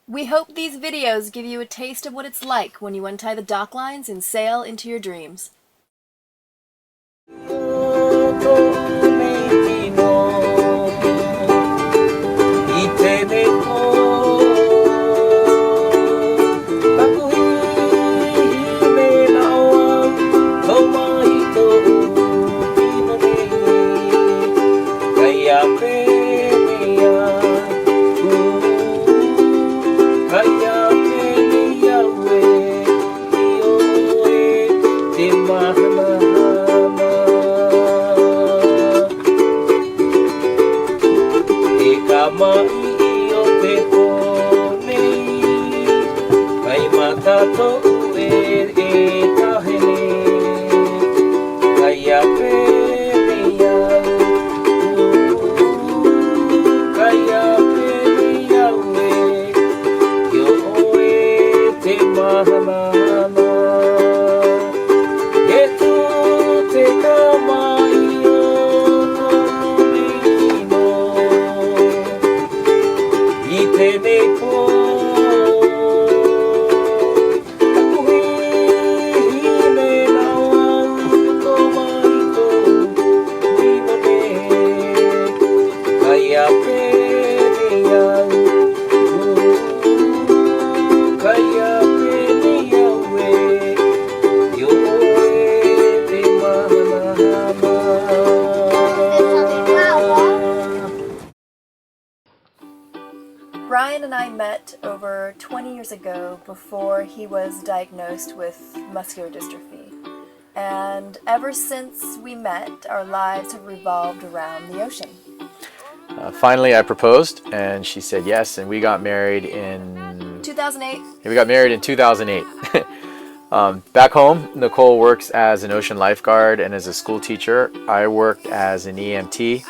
We hope these videos give you a taste of what it's like when you untie the dock lines and sail into your dreams. Ryan and I met over 20 years ago before he was diagnosed with muscular dystrophy. And ever since we met, our lives have revolved around the ocean. Finally, I proposed, and she said yes, and we got married in 2008. We got married in 2008. Back home, Nicole works as an ocean lifeguard and as a school teacher. I worked as an EMT,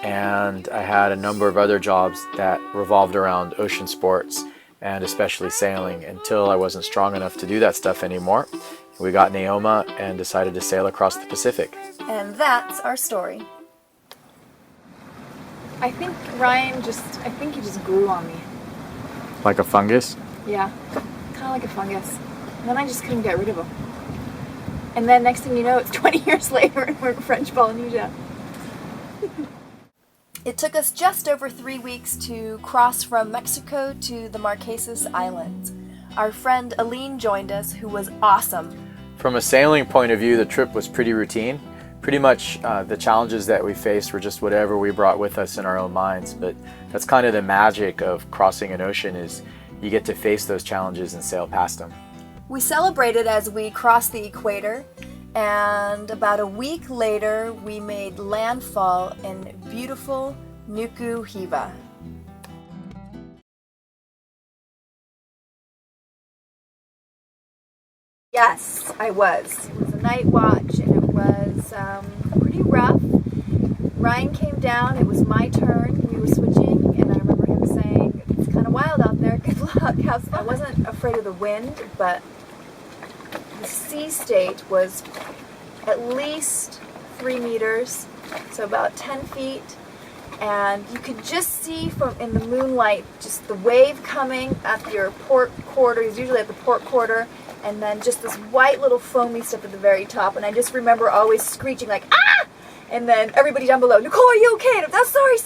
and I had a number of other jobs that revolved around ocean sports and especially sailing until I wasn't strong enough to do that stuff anymore. We got Naoma and decided to sail across the Pacific. And that's our story. I think he just grew on me. Like a fungus? Yeah, kind of like a fungus. And then I just couldn't get rid of him. And then next thing you know, it's 20 years later and we're in French Polynesia. It took us just over 3 weeks to cross from Mexico to the Marquesas Islands. Our friend Aline joined us, who was awesome. From a sailing point of view, the trip was pretty routine. Pretty much the challenges that we faced were just whatever we brought with us in our own minds. But that's kind of the magic of crossing an ocean, is you get to face those challenges and sail past them. We celebrated as we crossed the equator, and about a week later we made landfall in beautiful Fatu Hiva. Yes, I was. It was a night watch and it was pretty rough. Ryan came down, it was my turn, we were switching, and I remember him saying, "It's kind of wild out there, good luck, have fun." I wasn't afraid of the wind, but the sea state was at least 3 meters, so about 10 feet, and you could just see from in the moonlight just the wave coming at your port quarter. He's usually at the port quarter, and then just this white little foamy stuff at the very top, and I just remember always screeching like, "Ah!" And then everybody down below, "Nicole, are you okay?" And I'm, sorry,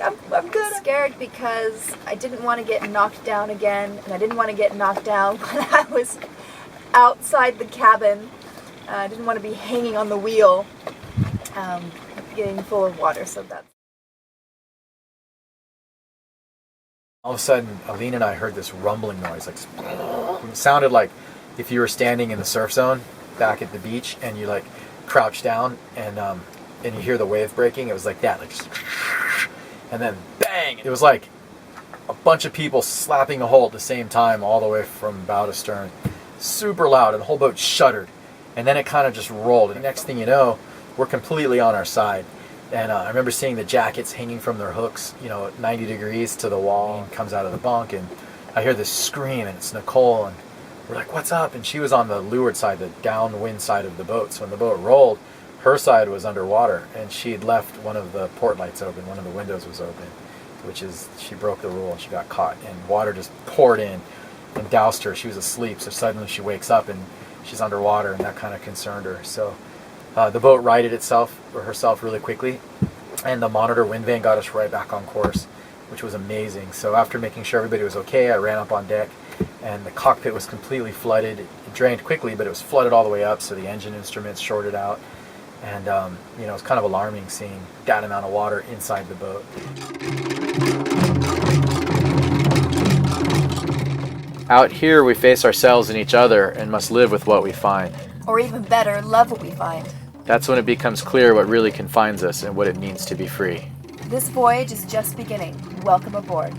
I'm good. I'm scared because I didn't want to get knocked down again, and I didn't want to get knocked down when I was outside the cabin. I didn't want to be hanging on the wheel, getting full of water, so that's... All of a sudden, Aline and I heard this rumbling noise. Like, it sounded like if you were standing in the surf zone back at the beach and you like crouch down and you hear the wave breaking. It was like that, like just, and then bang! It was like a bunch of people slapping a hole at the same time, all the way from bow to stern. Super loud, and the whole boat shuddered. And then it kind of just rolled. And next thing you know, we're completely on our side. And I remember seeing the jackets hanging from their hooks, you know, at 90 degrees to the wall. And comes out of the bunk, and I hear this scream, and it's Nicole, and we're like, "What's up?" And she was on the leeward side, the downwind side of the boat. So when the boat rolled, her side was underwater, and she had left one of the port lights open, one of the windows was open. It which is she broke the rule and she got caught, and water just poured in and doused her. She was asleep, so suddenly she wakes up and she's underwater, and that kind of concerned her. So the boat righted herself really quickly, and the monitor wind vane got us right back on course, which was amazing. So after making sure everybody was okay, I ran up on deck, and the cockpit was completely flooded. It drained quickly, but it was flooded all the way up, so the engine instruments shorted out. And you know, it's kind of alarming seeing that amount of water inside the boat. Out here, we face ourselves and each other and must live with what we find. Or even better, love what we find. That's when it becomes clear what really confines us and what it means to be free. This voyage is just beginning. Welcome aboard.